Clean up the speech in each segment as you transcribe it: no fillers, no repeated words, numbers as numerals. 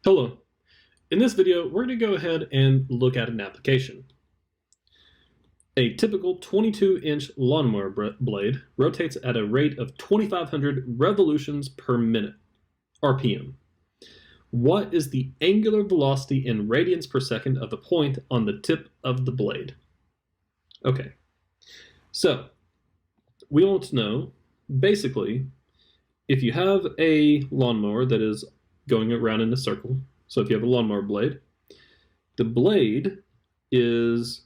Hello. In this video, we're going to go ahead and look at an application. A typical 22-inch lawnmower blade rotates at a rate of 2,500 revolutions per minute, RPM. What is the angular velocity in radians per second of the point on the tip of the blade? Okay, so we want to know, basically, if you have a lawnmower that is going around in a circle, so if you have a lawnmower blade, the blade is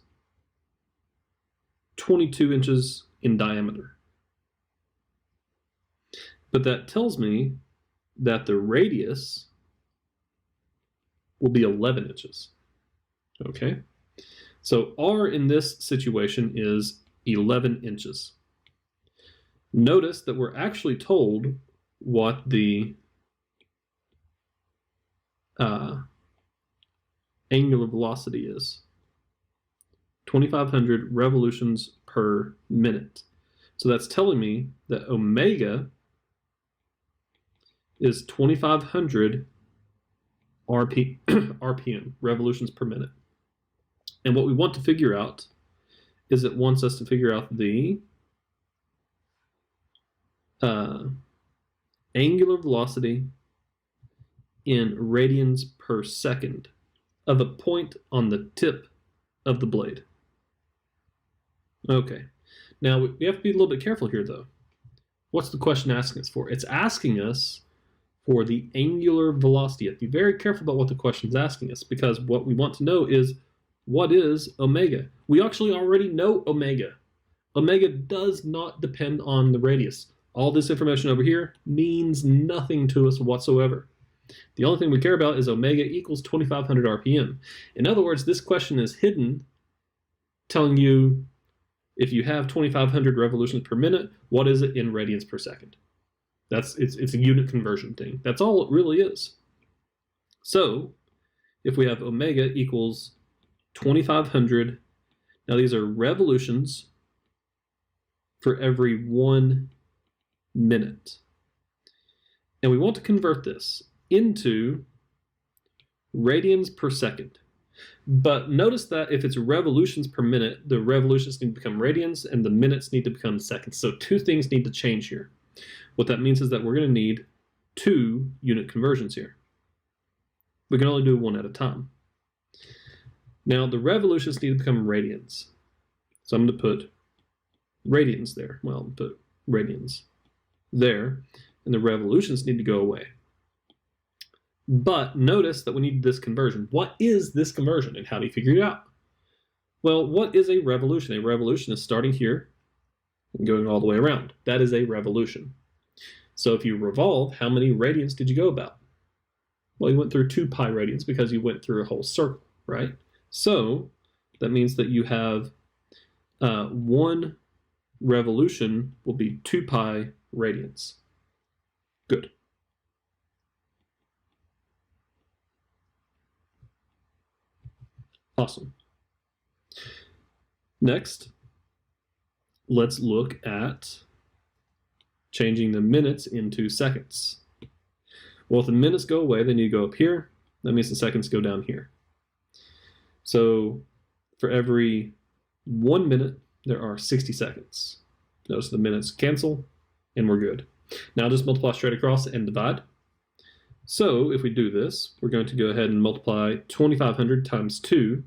22 inches in diameter. But that tells me that the radius will be 11 inches. Okay? So R in this situation is 11 inches. Notice that we're actually told what the angular velocity is. 2,500 revolutions per minute. So that's telling me that omega is 2,500 RPM, revolutions per minute. And what we want to figure out is it wants us to figure out the angular velocity in radians per second of a point on the tip of the blade. Okay, now we have to be a little bit careful here though. What's the question asking us for? It's asking us for the angular velocity. You have to be very careful about what the question is asking us, because what we want to know is, what is omega? We actually already know omega. Omega does not depend on the radius. All this information over here means nothing to us whatsoever. The only thing we care about is omega equals 2,500 RPM. In other words, this question is hidden, telling you if you have 2,500 revolutions per minute, what is it in radians per second? It's a unit conversion thing. That's all it really is. So if we have omega equals 2,500, now these are revolutions for every 1 minute. And we want to convert this into radians per second. But notice that if it's revolutions per minute, the revolutions need to become radians and the minutes need to become seconds. So two things need to change here. What that means is that we're going to need 2 unit conversions here. We can only do one at a time. Now the revolutions need to become radians. So I'm going to put radians there. Well, I'll put radians there. And the revolutions need to go away. But notice that we need this conversion. What is this conversion and how do you figure it out? Well, what is a revolution? A revolution is starting here and going all the way around. That is a revolution. So if you revolve, how many radians did you go about? Well, you went through 2 pi radians because you went through a whole circle, right? So that means that you have 1 revolution will be 2 pi radians. Good. Awesome. Next, let's look at changing the minutes into seconds. Well, if the minutes go away, then you go up here. That means the seconds go down here. So for every 1 minute, there are 60 seconds. Notice the minutes cancel, and we're good. Now just multiply straight across and divide. So if we do this, we're going to go ahead and multiply 2,500 times 2,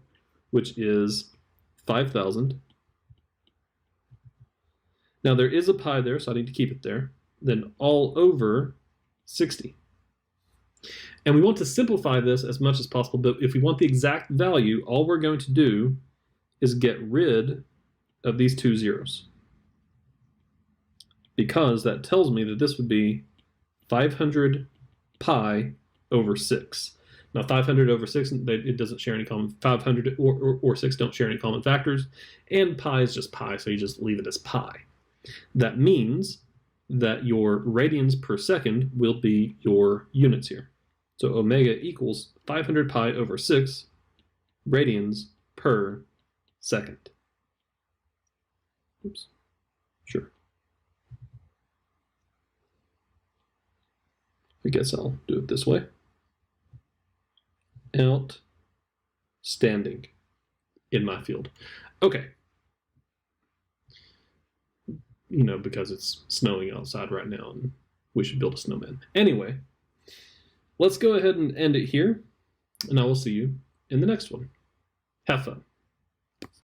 which is 5,000. Now there is a pi there, so I need to keep it there. Then all over 60. And we want to simplify this as much as possible, but if we want the exact value, all we're going to do is get rid of these 2 zeros. Because that tells me that this would be 500 pi over 6. Now 500 over 6, it doesn't share any common, 500 or 6 don't share any common factors, and pi is just pi, so you just leave it as pi. That means that your radians per second will be your units here. So omega equals 500 pi over 6 radians per second. Oops. Sure. I guess I'll do it this way. Outstanding in my field. Okay. Because it's snowing outside right now and we should build a snowman. Anyway, let's go ahead and end it here, and I will see you in the next one. Have fun.